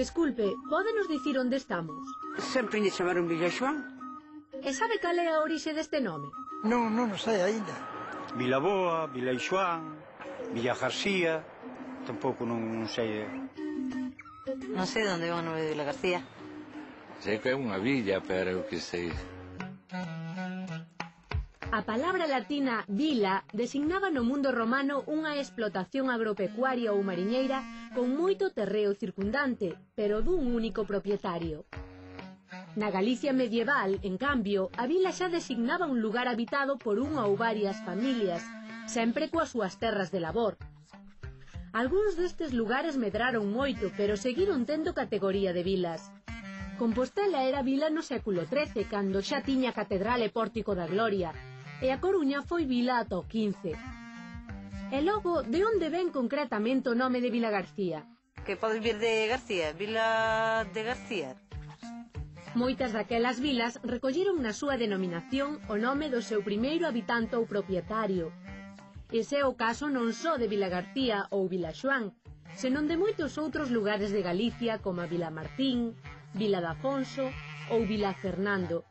Desculpe, pódenos dicir onde estamos? Sempre lle chamaron Villa Xoán. E sabe cal é a orixe deste nome? Non sei aínda. Vila Boa, Vila Ixuán, Villa García, tampouco non sei. Non sei onde é o nome de Vila García. Sei que é unha villa, pero eu que sei. A palabra latina vila designaba no mundo romano unha explotación agropecuaria ou mariñeira con moito terreo circundante, pero dun único propietario. Na Galicia medieval, en cambio, a vila xa designaba un lugar habitado por unha ou varias familias, sempre coas súas terras de labor. Algúns destes lugares medraron moito, pero seguiron tendo categoría de vilas. Compostela era vila no século XIII, cando xa tiña catedral e pórtico da Gloria, e a Coruña foi vila ata o XV. E logo, de onde ven concretamente o nome de Vila García? Que pode vir de García, Vila de García. Moitas daquelas vilas recolleron na súa denominación o nome do seu primeiro habitante ou propietario. Ese é o caso non só de Vila García ou Vila Xoán, senón de moitos outros lugares de Galicia como a Vila Martín, Vila de Afonso ou Vila Fernando.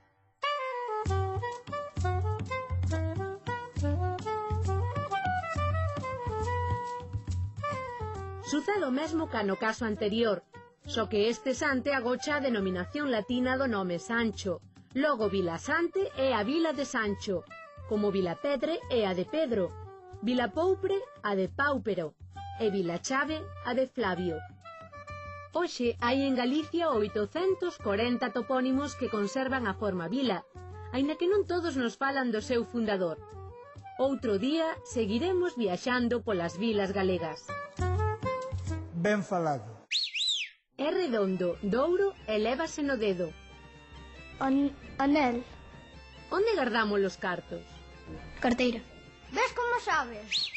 Sucede o mesmo ca no caso anterior, só que este Sante agocha a denominación latina do nome Sancho. Logo Vila Sante é a vila de Sancho, como Vila Pedre é a de Pedro, Vila Poupre a de Páupero e Vila Chave a de Flavio. Hoxe hai en Galicia 840 topónimos que conservan a forma vila, aínda que non todos nos falan do seu fundador. Outro día seguiremos viaxando polas vilas galegas. Ben falado. É redondo, douro e lévase no dedo. Anel. Onde guardamos os cartos? Carteira. Ves como sabes?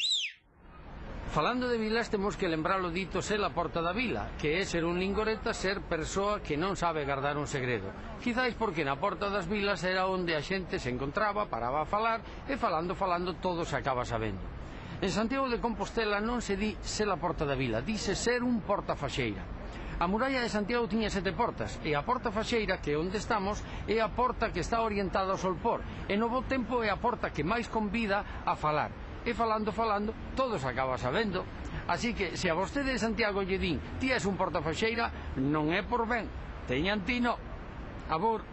Falando de vilas temos que lembrar o dito ser a porta da vila, que é ser un lingoreta, ser persoa que non sabe guardar un segredo. Quizáis porque na porta das vilas era onde a xente se encontraba, paraba a falar e falando todo se acaba sabendo. En Santiago de Compostela non se di ser a porta da vila, dise ser un portafaxeira. A muralla de Santiago tiña 7 portas, e a porta faxeira, que é onde estamos, é a porta que está orientada ao solpor, e no bo tempo é a porta que máis convida a falar. E falando, todo se acaba sabendo. Así que, se a vostede de Santiago lle din ti és un portafaxeira, non é por ben. Teñan tino. Abur.